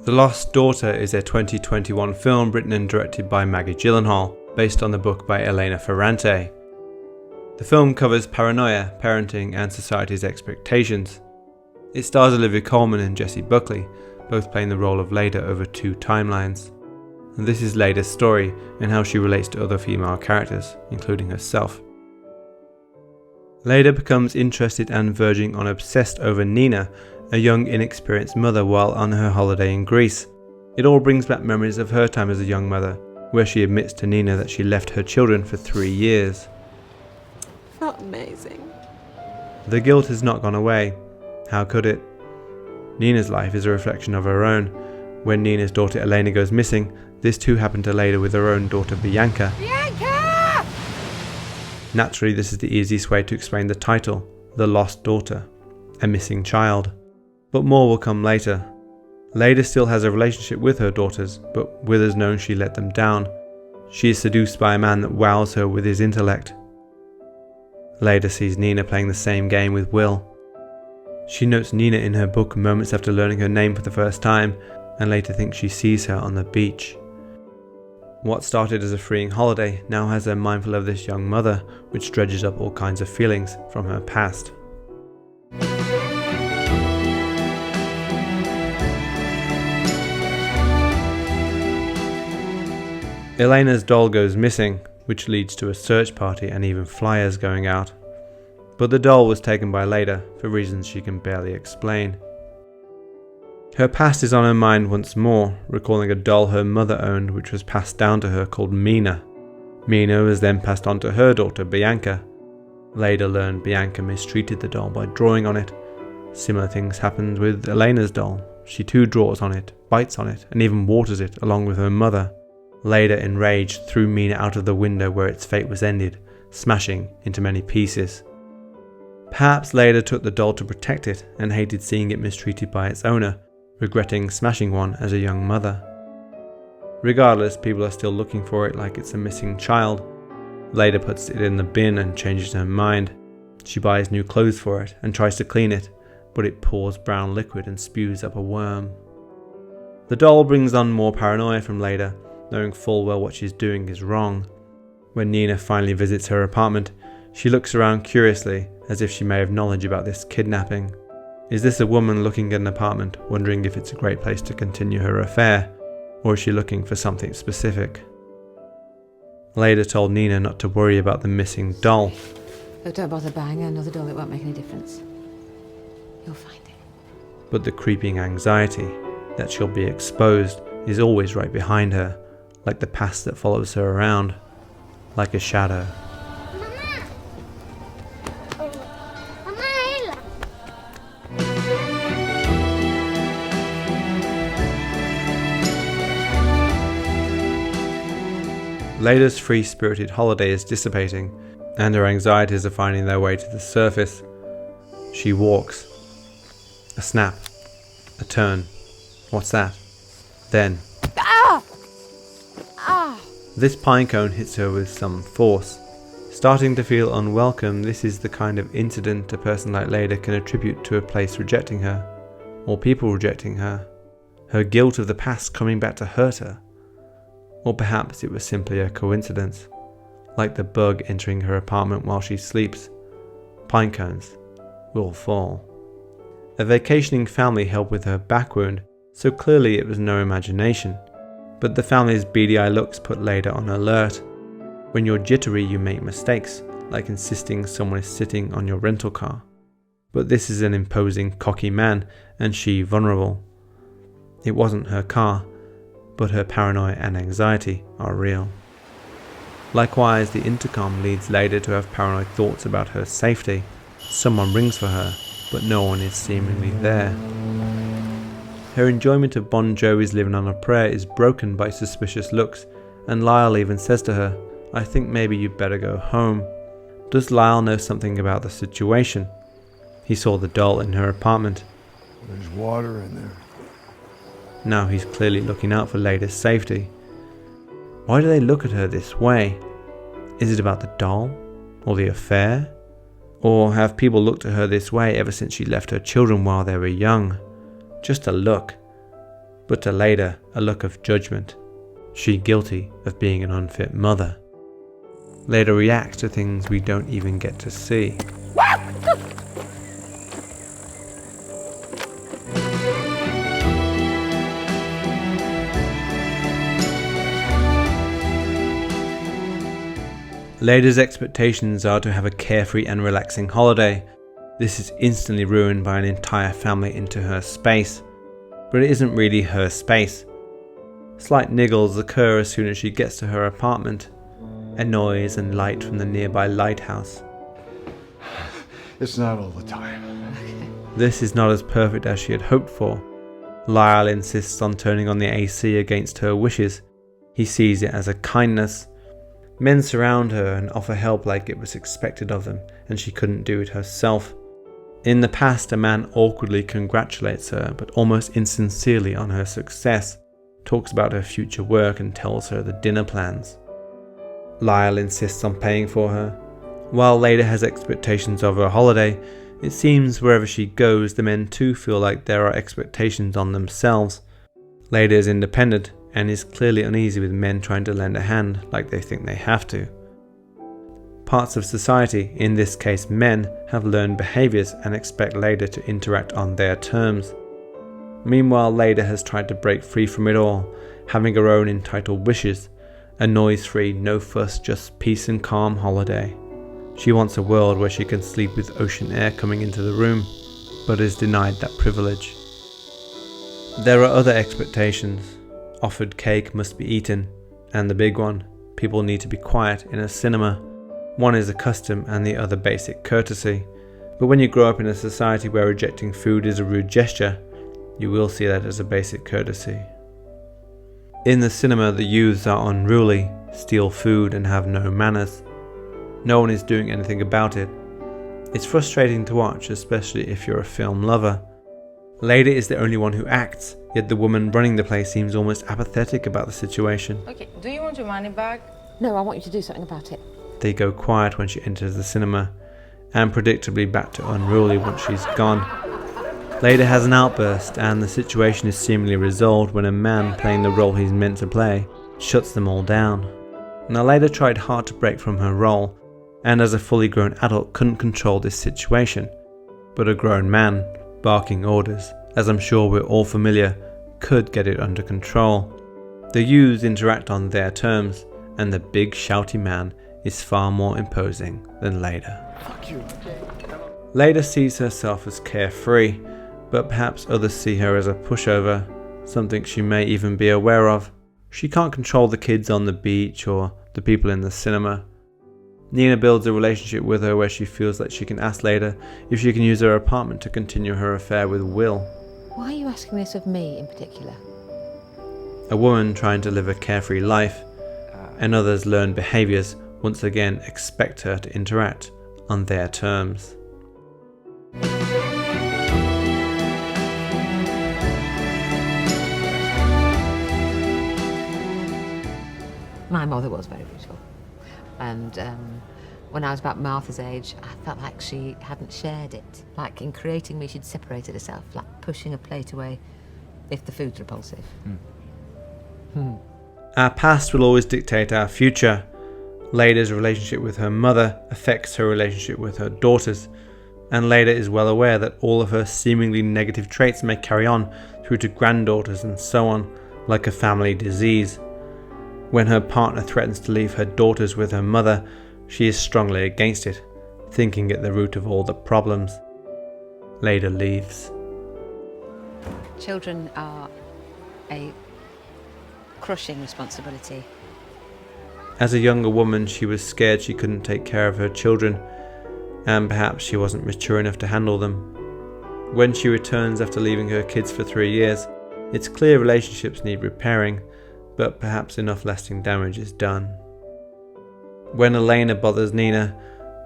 The Lost Daughter is a 2021 film written and directed by Maggie Gyllenhaal, based on the book by Elena Ferrante. The film covers paranoia, parenting, and society's expectations. It stars Olivia Colman and Jessie Buckley, both playing the role of Leda over 2 timelines. And this is Leda's story and how she relates to other female characters, including herself. Leda becomes interested and verging on obsessed over Nina, a young inexperienced mother, while on her holiday in Greece. It all brings back memories of her time as a young mother, where she admits to Nina that she left her children for 3 years. Felt amazing. The guilt has not gone away. How could it? Nina's life is a reflection of her own. When Nina's daughter Elena goes missing, this too happened to Leda with her own daughter Bianca. Bianca! Naturally, this is the easiest way to explain the title, The Lost Daughter, a missing child. But more will come later. Leda still has a relationship with her daughters, but Withers knows she let them down. She is seduced by a man that wows her with his intellect. Leda sees Nina playing the same game with Will. She notes Nina in her book moments after learning her name for the first time, and later thinks she sees her on the beach. What started as a freeing holiday now has her mindful of this young mother, which dredges up all kinds of feelings from her past. Elena's doll goes missing, which leads to a search party and even flyers going out. But the doll was taken by Leda for reasons she can barely explain. Her past is on her mind once more, recalling a doll her mother owned which was passed down to her called Mina. Mina was then passed on to her daughter Bianca. Leda learned Bianca mistreated the doll by drawing on it. Similar things happened with Elena's doll. She too draws on it, bites on it, and even waters it along with her mother. Leda, enraged, threw Mina out of the window where its fate was ended, smashing into many pieces. Perhaps Leda took the doll to protect it and hated seeing it mistreated by its owner, regretting smashing one as a young mother. Regardless, people are still looking for it like it's a missing child. Leda puts it in the bin and changes her mind. She buys new clothes for it and tries to clean it, but it pours brown liquid and spews up a worm. The doll brings on more paranoia from Leda, knowing full well what she's doing is wrong. When Nina finally visits her apartment, she looks around curiously, as if she may have knowledge about this kidnapping. Is this a woman looking at an apartment, wondering if it's a great place to continue her affair, or is she looking for something specific? Leda told Nina not to worry about the missing doll. Look, don't bother buying her another doll, it won't make any difference. You'll find it. But the creeping anxiety that she'll be exposed is always right behind her, like the past that follows her around, like a shadow. Leda's free-spirited holiday is dissipating, and her anxieties are finding their way to the surface. She walks. A snap. A turn. What's that? Then. Ah! Ah! This pine cone hits her with some force. Starting to feel unwelcome, this is the kind of incident a person like Leda can attribute to a place rejecting her, or people rejecting her. Her guilt of the past coming back to hurt her. Or perhaps it was simply a coincidence, like the bug entering her apartment while she sleeps. Pine cones will fall. A vacationing family helped with her back wound, so clearly it was no imagination. But the family's beady-eye looks put Leda on alert. When you're jittery, you make mistakes, like insisting someone is sitting on your rental car. But this is an imposing, cocky man, and she vulnerable. It wasn't her car, but her paranoia and anxiety are real. Likewise, the intercom leads Leda to have paranoid thoughts about her safety. Someone rings for her, but no one is seemingly there. Her enjoyment of Bon Jovi's Living on a Prayer is broken by suspicious looks, and Lyle even says to her, "I think maybe you'd better go home." Does Lyle know something about the situation? He saw the doll in her apartment. There's water in there. Now he's clearly looking out for Leda's safety. Why do they look at her this way? Is it about the doll? Or the affair? Or have people looked at her this way ever since she left her children while they were young? Just a look. But to Leda, a look of judgment. She guilty of being an unfit mother. Leda reacts to things we don't even get to see. Leda's expectations are to have a carefree and relaxing holiday. This is instantly ruined by an entire family into her space. But it isn't really her space. Slight niggles occur as soon as she gets to her apartment. A noise and light from the nearby lighthouse. It's not all the time. This is not as perfect as she had hoped for. Lyle insists on turning on the AC against her wishes. He sees it as a kindness. Men surround her and offer help like it was expected of them, and she couldn't do it herself. In the past, a man awkwardly congratulates her, but almost insincerely, on her success, talks about her future work and tells her the dinner plans. Lyle insists on paying for her. While Leda has expectations of her holiday, it seems wherever she goes, the men too feel like there are expectations on themselves. Leda is independent and is clearly uneasy with men trying to lend a hand like they think they have to. Parts of society, in this case men, have learned behaviours and expect Leda to interact on their terms. Meanwhile, Leda has tried to break free from it all, having her own entitled wishes, a noise-free, no-fuss, just peace and calm holiday. She wants a world where she can sleep with ocean air coming into the room, but is denied that privilege. There are other expectations. Offered cake must be eaten, and the big one, people need to be quiet in a cinema. One is a custom and the other basic courtesy. But when you grow up in a society where rejecting food is a rude gesture, you will see that as a basic courtesy. In the cinema, the youths are unruly, steal food and have no manners. No one is doing anything about it. It's frustrating to watch, especially if you're a film lover. Leda is the only one who acts, yet the woman running the place seems almost apathetic about the situation. Okay, do you want your money back? No, I want you to do something about it. They go quiet when she enters the cinema, and predictably back to unruly once she's gone. Leda has an outburst, and the situation is seemingly resolved when a man playing the role he's meant to play shuts them all down. Now Leda tried hard to break from her role, and as a fully grown adult couldn't control this situation, but a grown man, barking orders, as I'm sure we're all familiar, could get it under control. The youths interact on their terms, and the big shouty man is far more imposing than Leda. Fuck you. Leda sees herself as carefree, but perhaps others see her as a pushover, something she may even be aware of. She can't control the kids on the beach or the people in the cinema. Nina builds a relationship with her where she feels like she can ask Leda if she can use her apartment to continue her affair with Will. Why are you asking this of me in particular? A woman trying to live a carefree life, and others' learned behaviours once again expect her to interact on their terms. My mother was very brutal. And when I was about Martha's age, I felt like she hadn't shared it. Like in creating me, she'd separated herself, like pushing a plate away if the food's repulsive. Our past will always dictate our future. Leda's relationship with her mother affects her relationship with her daughters, and Leda is well aware that all of her seemingly negative traits may carry on through to granddaughters and so on, like a family disease. When her partner threatens to leave her daughters with her mother, she is strongly against it, thinking it the root of all the problems. Leda leaves. Children are a crushing responsibility. As a younger woman, she was scared she couldn't take care of her children, and perhaps she wasn't mature enough to handle them. When she returns after leaving her kids for 3 years, it's clear relationships need repairing, but perhaps enough lasting damage is done. When Elena bothers Nina,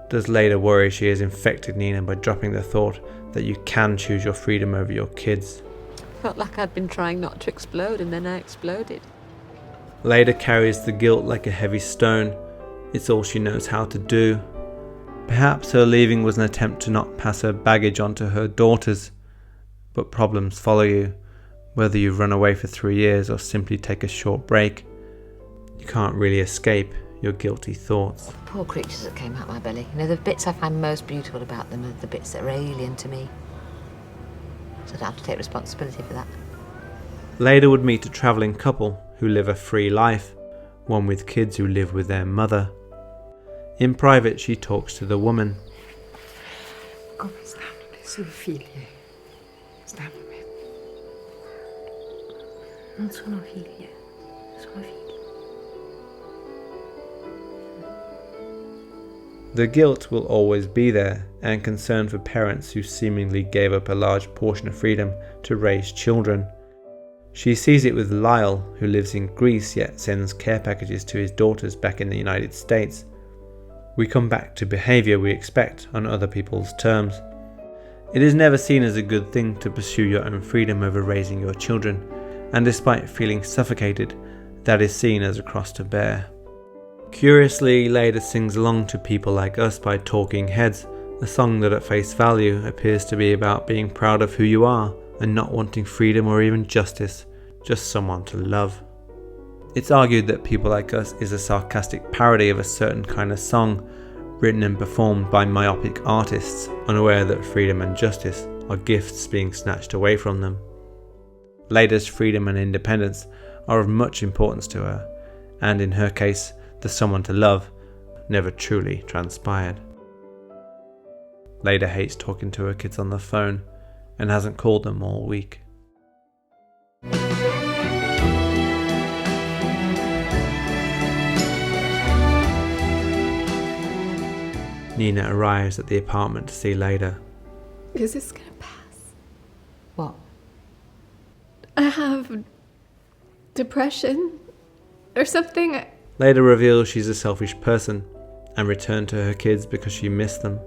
does Leda worry she has infected Nina by dropping the thought that you can choose your freedom over your kids? Felt like I'd been trying not to explode and then I exploded. Leda carries the guilt like a heavy stone. It's all she knows how to do. Perhaps her leaving was an attempt to not pass her baggage on to her daughters, but problems follow you, whether you run away for 3 years or simply take a short break. You can't really escape your guilty thoughts. Poor creatures that came out my belly. You know, the bits I find most beautiful about them are the bits that are alien to me. So I'd have to take responsibility for that. Leda would meet a travelling couple who live a free life, one with kids who live with their mother. In private, she talks to the woman. Come stanno le sue figlie. Stanno me. Non sono figlie, sono figli. The guilt will always be there, and concern for parents who seemingly gave up a large portion of freedom to raise children. She sees it with Lyle, who lives in Greece yet sends care packages to his daughters back in the United States. We come back to behaviour we expect on other people's terms. It is never seen as a good thing to pursue your own freedom over raising your children, and despite feeling suffocated, that is seen as a cross to bear. Curiously, Leda sings along to People Like Us by Talking Heads, a song that at face value appears to be about being proud of who you are and not wanting freedom or even justice, just someone to love. It's argued that People Like Us is a sarcastic parody of a certain kind of song, written and performed by myopic artists, unaware that freedom and justice are gifts being snatched away from them. Leda's freedom and independence are of much importance to her, and in her case, the someone to love never truly transpired. Leda hates talking to her kids on the phone and hasn't called them all week. Nina arrives at the apartment to see Leda. Is this gonna pass? What? I have depression or something. Leda reveals she's a selfish person and returned to her kids because she missed them.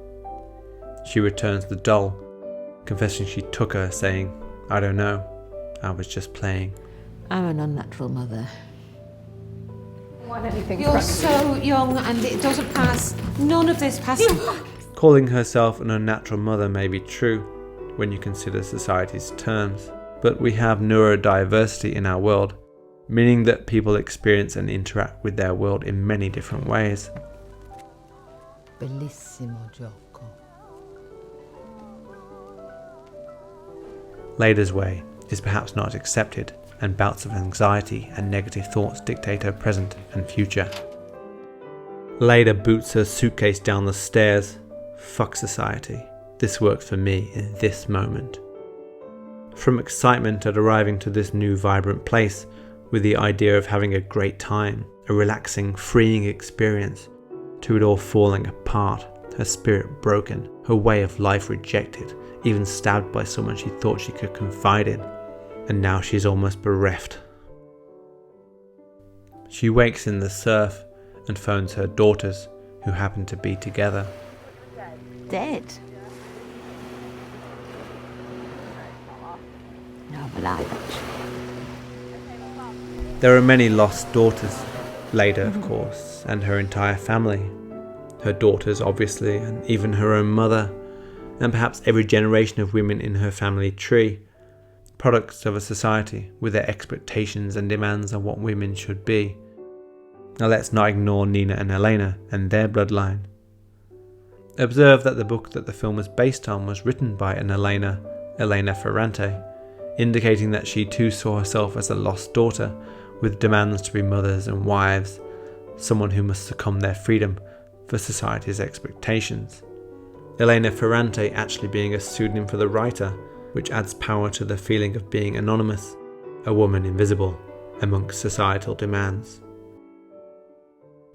She returns the doll, confessing she took her, saying, "I don't know, I was just playing." I'm an unnatural mother. Want anything You're from so young and it doesn't pass. None of this passes. Calling herself an unnatural mother may be true when you consider society's terms, but we have neurodiversity in our world, meaning that people experience and interact with their world in many different ways. Bellissimo gioco. Leda's way is perhaps not accepted, and bouts of anxiety and negative thoughts dictate her present and future. Leda boots her suitcase down the stairs. Fuck society. This works for me in this moment. From excitement at arriving to this new vibrant place, with the idea of having a great time, a relaxing, freeing experience, to it all falling apart, her spirit broken, her way of life rejected, even stabbed by someone she thought she could confide in, and now she's almost bereft. She wakes in the surf and phones her daughters, who happen to be together. Dead? No, I'm alive, actually. There are many lost daughters, Leda of course, and her entire family. Her daughters obviously, and even her own mother, and perhaps every generation of women in her family tree, products of a society with their expectations and demands on what women should be. Now let's not ignore Nina and Elena and their bloodline. Observe that the book that the film is based on was written by an Elena Ferrante, indicating that she too saw herself as a lost daughter with demands to be mothers and wives, someone who must succumb their freedom for society's expectations. Elena Ferrante actually being a pseudonym for the writer, which adds power to the feeling of being anonymous, a woman invisible amongst societal demands.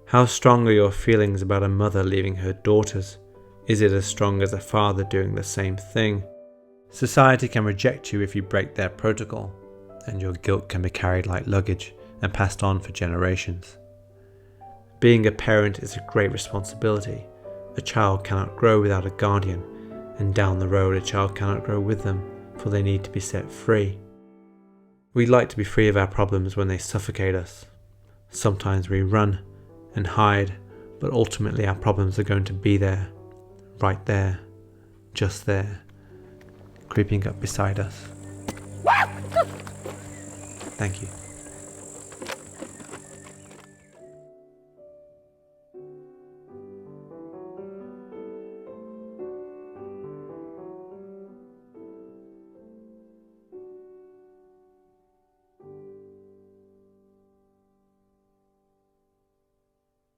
How strong are your feelings about a mother leaving her daughters? Is it as strong as a father doing the same thing? Society can reject you if you break their protocol, and your guilt can be carried like luggage and passed on for generations. Being a parent is a great responsibility. A child cannot grow without a guardian, and down the road a child cannot grow with them, for they need to be set free. We like to be free of our problems when they suffocate us. Sometimes we run and hide, but ultimately our problems are going to be there, right there, just there, creeping up beside us. Thank you.